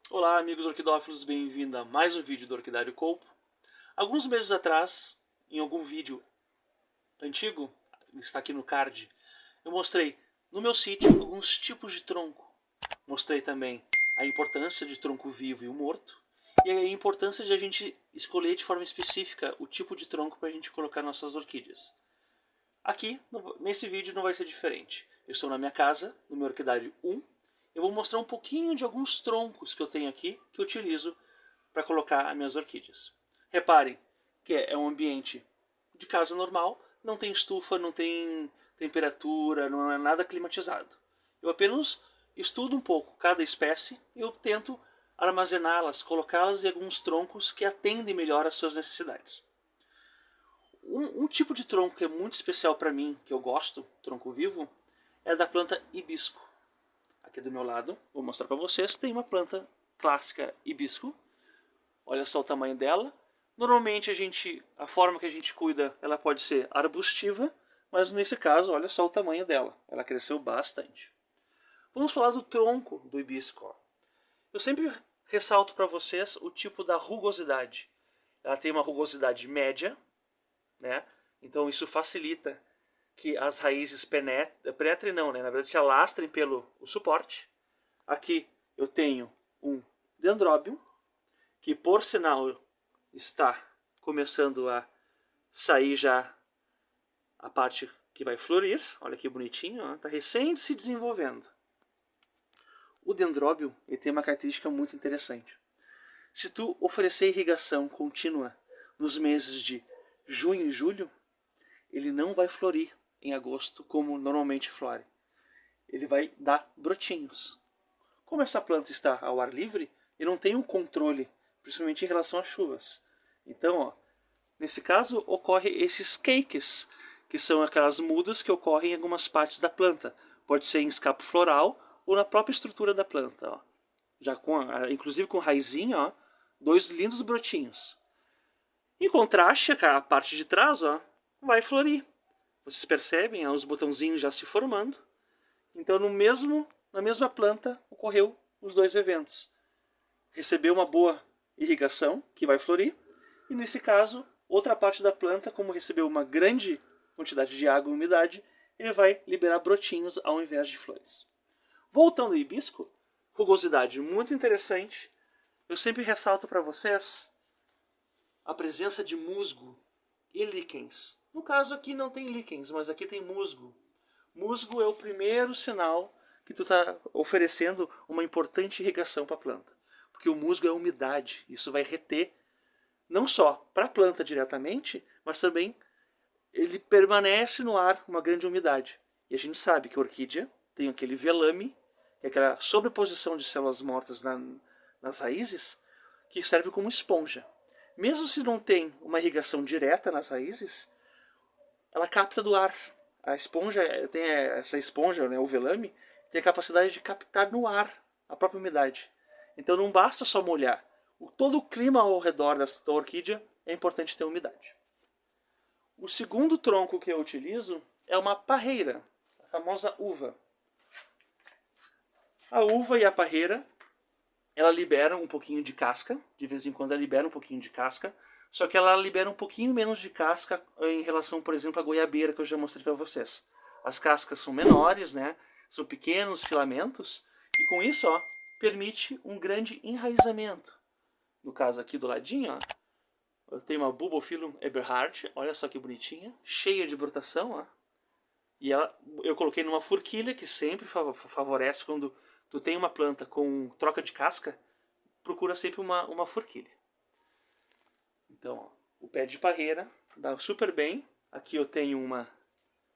Olá amigos orquidófilos, bem-vindo a mais um vídeo do Orquidário Cope. Alguns meses atrás, em algum vídeo antigo, está aqui no card, eu mostrei no meu sítio alguns tipos de tronco. Mostrei também a importância de tronco vivo e o morto, e a importância de a gente escolher de forma específica o tipo de tronco para a gente colocar nossas orquídeas. Aqui, nesse vídeo, não vai ser diferente. Eu estou na minha casa, no meu Orquidário 1. Eu vou mostrar um pouquinho de alguns troncos que eu tenho aqui, que eu utilizo para colocar as minhas orquídeas. Reparem que é um ambiente de casa normal, não tem estufa, não tem temperatura, não é nada climatizado. Eu apenas estudo um pouco cada espécie e eu tento armazená-las, colocá-las em alguns troncos que atendem melhor às suas necessidades. Um tipo de tronco que é muito especial para mim, que eu gosto, tronco vivo, é da planta hibisco. Aqui do meu lado, vou mostrar para vocês, tem uma planta clássica hibisco. Olha só o tamanho dela. Normalmente a forma que a gente cuida, ela pode ser arbustiva, mas nesse caso, olha só o tamanho dela. Ela cresceu bastante. Vamos falar do tronco do hibisco. Eu sempre ressalto para vocês o tipo da rugosidade. Ela tem uma rugosidade média, né? Então isso facilita que as raízes penetrem, não, né? Na verdade se alastrem pelo suporte. Aqui eu tenho um dendróbio, que por sinal está começando a sair já a parte que vai florir. Olha que bonitinho, está recém se desenvolvendo. O dendróbio ele tem uma característica muito interessante. Se tu oferecer irrigação contínua nos meses de junho e julho, ele não vai florir em agosto como normalmente flore. Ele vai dar brotinhos. Como essa planta está ao ar livre, ele não tem um controle, principalmente em relação às chuvas. Então, ó, nesse caso, ocorre esses cakes, que são aquelas mudas que ocorrem em algumas partes da planta. Pode ser em escapo floral ou na própria estrutura da planta. Ó. Já inclusive com raizinha, ó, dois lindos brotinhos. Em contraste, a parte de trás ó, vai florir. Vocês percebem ó, os botãozinhos já se formando. Então, na mesma planta, ocorreu os dois eventos. Recebeu uma boa irrigação, que vai florir. E nesse caso, outra parte da planta, como recebeu uma grande quantidade de água e umidade, ele vai liberar brotinhos ao invés de flores. Voltando ao hibisco, rugosidade muito interessante. Eu sempre ressalto para vocês a presença de musgo e líquens. No caso aqui não tem líquens, mas aqui tem musgo. Musgo é o primeiro sinal que tu está oferecendo uma importante irrigação para a planta. Porque o musgo é a umidade, isso vai reter não só para a planta diretamente, mas também ele permanece no ar uma grande umidade. E a gente sabe que a orquídea tem aquele velame, que é aquela sobreposição de células mortas nas raízes, que serve como esponja. Mesmo se não tem uma irrigação direta nas raízes, ela capta do ar. A esponja, tem essa esponja, né, o velame, tem a capacidade de captar no ar a própria umidade. Então não basta só molhar. Todo o clima ao redor da orquídea é importante ter umidade. O segundo tronco que eu utilizo é uma parreira, a famosa uva. A uva e a parreira, ela libera um pouquinho de casca, de vez em quando ela libera um pouquinho de casca, só que ela libera um pouquinho menos de casca em relação, por exemplo, à goiabeira que eu já mostrei para vocês. As cascas são menores, né? São pequenos filamentos, e com isso, ó, permite um grande enraizamento. No caso aqui do ladinho, ó, eu tenho uma Bulbophyllum eberhardt, olha só que bonitinha, cheia de brotação, ó. E eu coloquei numa forquilha, que sempre favorece quando tu tem uma planta com troca de casca, procura sempre uma forquilha. Então, ó, o pé de parreira dá super bem. Aqui eu tenho uma,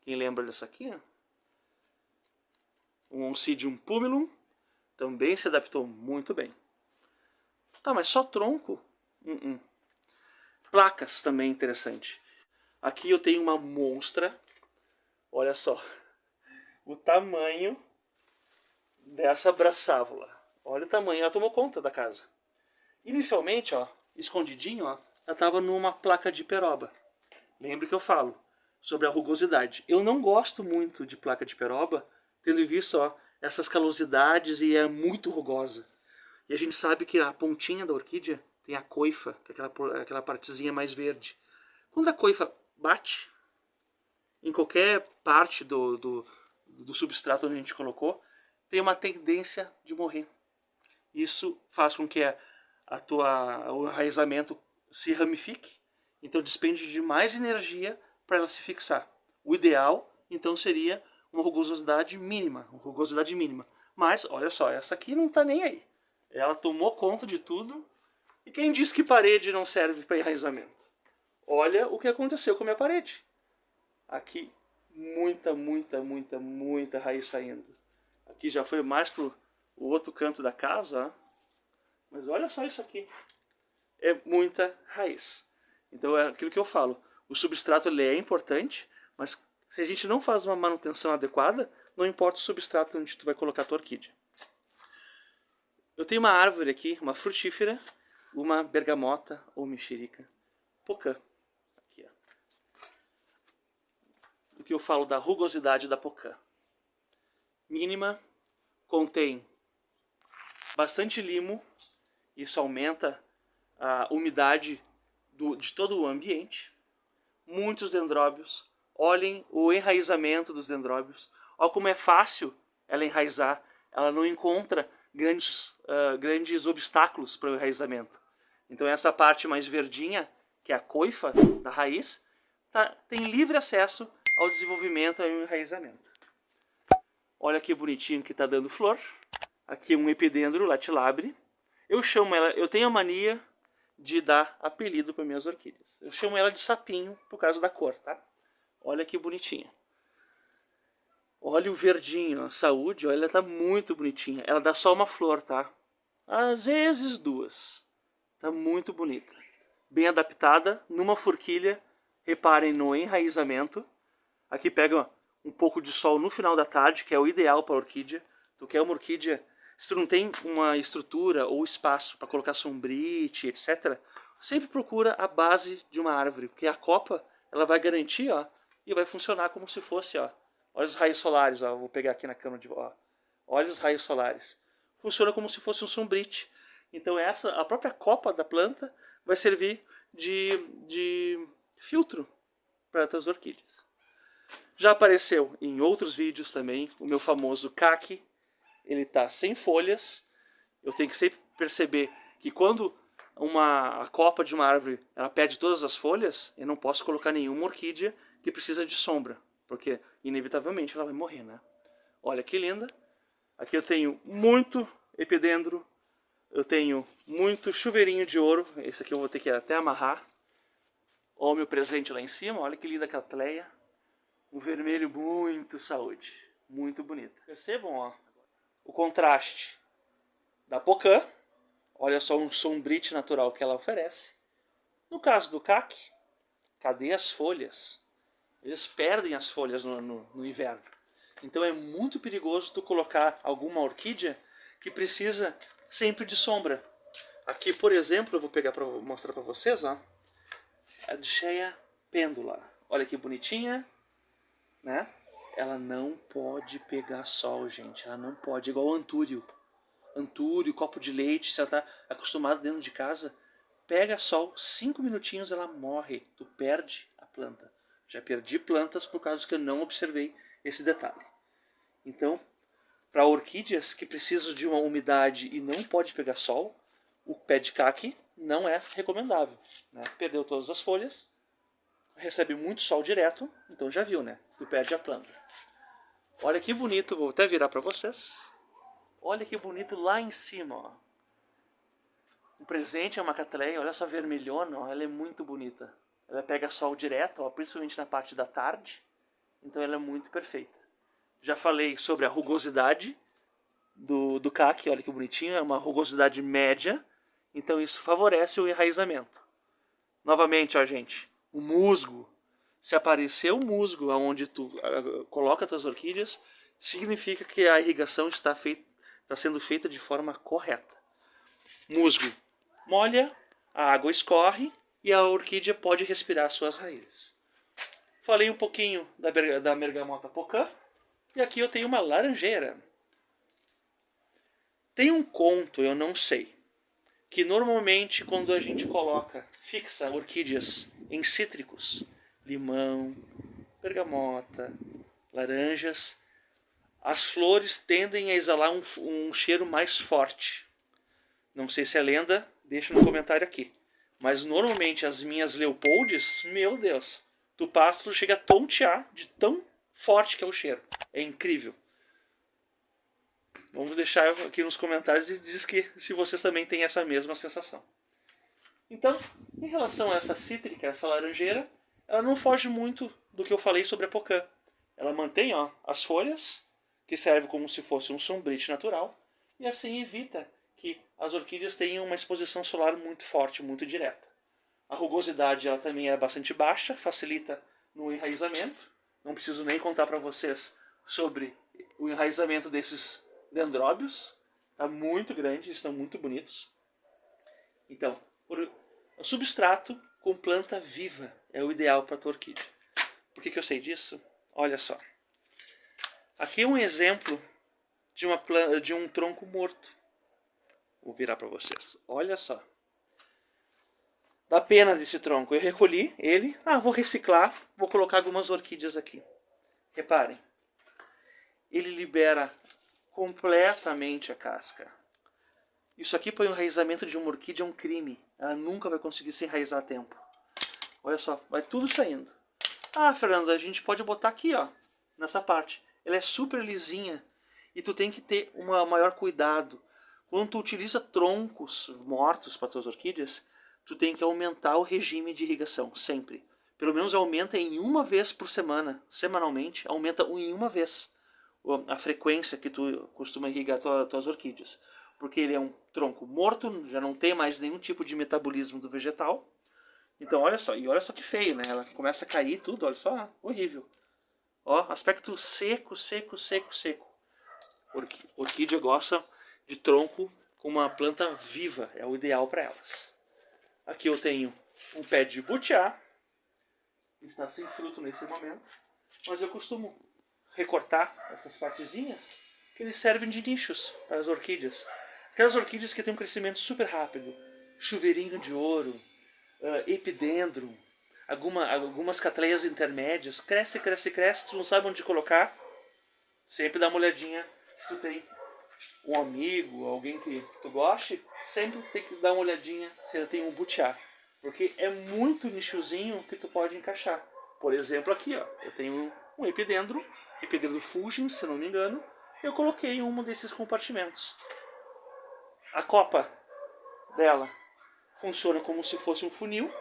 quem lembra dessa aqui, ó? Um Oncidium pumilum, também se adaptou muito bem. Tá, mas só tronco? Placas também é interessante. Aqui eu tenho uma monstra. Olha só o tamanho dessa braçávula. Olha o tamanho, ela tomou conta da casa. Inicialmente, ó, escondidinho, ó, ela estava numa placa de peroba. Lembra que eu falo, sobre a rugosidade. Eu não gosto muito de placa de peroba, tendo visto ó, essas calosidades e é muito rugosa. E a gente sabe que a pontinha da orquídea tem a coifa, que é aquela partezinha mais verde. Quando a coifa bate em qualquer parte do substrato onde a gente colocou, tem uma tendência de morrer. Isso faz com que o enraizamento se ramifique, então despende de mais energia para ela se fixar. O ideal, então, seria uma rugosidade mínima, Mas, olha só, essa aqui não está nem aí. Ela tomou conta de tudo. E quem diz que parede não serve para enraizamento? Olha o que aconteceu com a minha parede. Aqui, muita raiz saindo. Aqui já foi mais pro o outro canto da casa, ó. Mas olha só isso aqui. É muita raiz. Então é aquilo que eu falo. O substrato ele é importante, mas se a gente não faz uma manutenção adequada, não importa o substrato onde tu vai colocar a tua orquídea. Eu tenho uma árvore aqui, uma frutífera, uma bergamota ou mexerica, pocã. Aqui, ó. O que eu falo da rugosidade da pocã. Mínima, contém bastante limo, isso aumenta a umidade de todo o ambiente. Muitos dendróbios, olhem o enraizamento dos dendróbios, olha como é fácil ela enraizar, ela não encontra grandes obstáculos para o enraizamento. Então essa parte mais verdinha, que é a coifa da raiz, tem livre acesso ao desenvolvimento e ao enraizamento. Olha que bonitinho que está dando flor. Aqui um epidendro latilabre. Eu chamo ela, eu tenho a mania de dar apelido para minhas orquídeas. Eu chamo ela de sapinho por causa da cor, tá? Olha que bonitinha. Olha o verdinho, a saúde, olha, ela tá muito bonitinha. Ela dá só uma flor, tá? Às vezes duas. Tá muito bonita. Bem adaptada, numa forquilha. Reparem no enraizamento. Aqui pega um pouco de sol no final da tarde, que é o ideal para a orquídea. Tu quer uma orquídea, se tu não tem uma estrutura ou espaço para colocar sombrite, etc., sempre procura a base de uma árvore, porque a copa ela vai garantir, ó, e vai funcionar como se fosse, ó. Olha os raios solares, ó. Vou pegar aqui na câmera de ó. Olha os raios solares. Funciona como se fosse um sombrite. Então a própria copa da planta vai servir de filtro para as orquídeas. Já apareceu em outros vídeos também o meu famoso caqui. Ele está sem folhas. Eu tenho que sempre perceber que quando a copa de uma árvore ela perde todas as folhas, eu não posso colocar nenhuma orquídea que precisa de sombra, porque inevitavelmente ela vai morrer, né? Olha que linda. Aqui eu tenho muito epidendro, eu tenho muito chuveirinho de ouro. Esse aqui eu vou ter que até amarrar. Olha o meu presente lá em cima, olha que linda catleia. Um vermelho muito saúde, muito bonito. Percebam, ó, o contraste da pocã. Olha só um sombrite natural que ela oferece. No caso do caqui, cadê as folhas? Eles perdem as folhas no inverno. Então é muito perigoso tu colocar alguma orquídea que precisa sempre de sombra. Aqui, por exemplo, eu vou pegar para mostrar para vocês, ó, a Dicheia pêndula. Olha que bonitinha, né? Ela não pode pegar sol, gente. Ela não pode, igual o antúrio. Antúrio, copo de leite, se ela está acostumada dentro de casa, pega sol, 5 minutinhos ela morre. Tu perde a planta. Já perdi plantas por causa que eu não observei esse detalhe. Então, para orquídeas que precisam de uma umidade e não pode pegar sol, o pé de caqui não é recomendável, né? Perdeu todas as folhas, recebe muito sol direto, então já viu, né? Tu perde a planta. Olha que bonito, vou até virar para vocês. Olha que bonito lá em cima, ó. O presente é uma catleia, olha só vermelhona, ó, ela é muito bonita. Ela pega sol direto, ó, principalmente na parte da tarde, então ela é muito perfeita. Já falei sobre a rugosidade do caqui, olha que bonitinho, é uma rugosidade média, então isso favorece o enraizamento. Novamente, ó, gente, o musgo. Se aparecer o musgo onde tu coloca as tuas orquídeas, significa que a irrigação está sendo feita de forma correta. Musgo molha, a água escorre e a orquídea pode respirar suas raízes. Falei um pouquinho da bergamota pocã. E aqui eu tenho uma laranjeira. Tem um conto, eu não sei, que normalmente quando a gente fixa orquídeas em cítricos, limão, bergamota, laranjas, as flores tendem a exalar um cheiro mais forte. Não sei se é lenda, deixa no comentário aqui. Mas normalmente as minhas Leopoldes, meu Deus, tu passa, tu chega a tontear de tão forte que é o cheiro. É incrível. Vamos deixar aqui nos comentários e diz que se vocês também têm essa mesma sensação. Então, em relação a essa cítrica, essa laranjeira, ela não foge muito do que eu falei sobre a pocã. Ela mantém as folhas, que servem como se fosse um sombrite natural, e assim evita que as orquídeas tenham uma exposição solar muito forte, muito direta. A rugosidade ela também é bastante baixa, facilita no enraizamento. Não preciso nem contar para vocês sobre o enraizamento desses dendróbios. Está muito grande, estão muito bonitos. Então, o substrato com planta viva é o ideal para a tua orquídea. Por que eu sei disso? Olha só. Aqui é um exemplo de um tronco morto. Vou virar para vocês. Olha só. Dá pena desse tronco. Eu recolhi ele. Vou reciclar. Vou colocar algumas orquídeas aqui. Reparem. Ele libera completamente a casca. Isso aqui para o enraizamento de uma orquídea é um crime. Ela nunca vai conseguir se enraizar a tempo. Olha só. Vai tudo saindo. Fernanda, a gente pode botar aqui, nessa parte. Ela é super lisinha. E tu tem que ter um maior cuidado. Quando tu utiliza troncos mortos para tuas orquídeas, tu tem que aumentar o regime de irrigação, sempre. Pelo menos aumenta em uma vez por semana, semanalmente, aumenta em uma vez a frequência que tu costuma irrigar tuas orquídeas. Porque ele é um tronco morto, já não tem mais nenhum tipo de metabolismo do vegetal. Então olha só, e olha só que feio, né? Ela começa a cair tudo, olha só, horrível. Aspecto seco, seco, seco, seco. Orquídea gosta de tronco com uma planta viva, é o ideal para elas. Aqui eu tenho um pé de butiá, que está sem fruto nesse momento, mas eu costumo recortar essas partezinhas, que eles servem de nichos para as orquídeas. Aquelas orquídeas que têm um crescimento super rápido, chuveirinho de ouro, epidendrum, algumas catleias intermédias, cresce, cresce, cresce, tu não sabe onde colocar, sempre dá uma olhadinha se tu tem um amigo, alguém que tu goste, sempre tem que dar uma olhadinha se ele tem um butiá. Porque é muito nichozinho que tu pode encaixar. Por exemplo, aqui eu tenho um epidendro fulgens, se não me engano, e eu coloquei em um desses compartimentos. A copa dela funciona como se fosse um funil,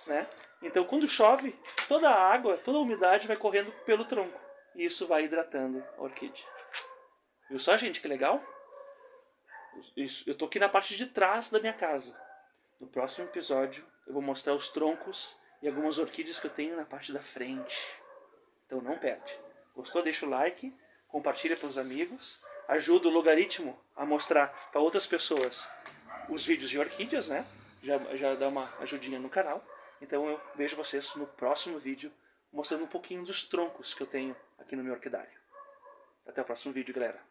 né? Então quando chove, toda a água, toda a umidade vai correndo pelo tronco. E isso vai hidratando a orquídea. Viu só, gente, que legal? Eu tô aqui na parte de trás da minha casa. No próximo episódio eu vou mostrar os troncos e algumas orquídeas que eu tenho na parte da frente. Então não perde. Gostou? Deixa o like, compartilha para os amigos, ajuda o logaritmo a mostrar para outras pessoas os vídeos de orquídeas, né? Já dá uma ajudinha no canal. Então eu vejo vocês no próximo vídeo mostrando um pouquinho dos troncos que eu tenho aqui no meu orquidário. Até o próximo vídeo, galera.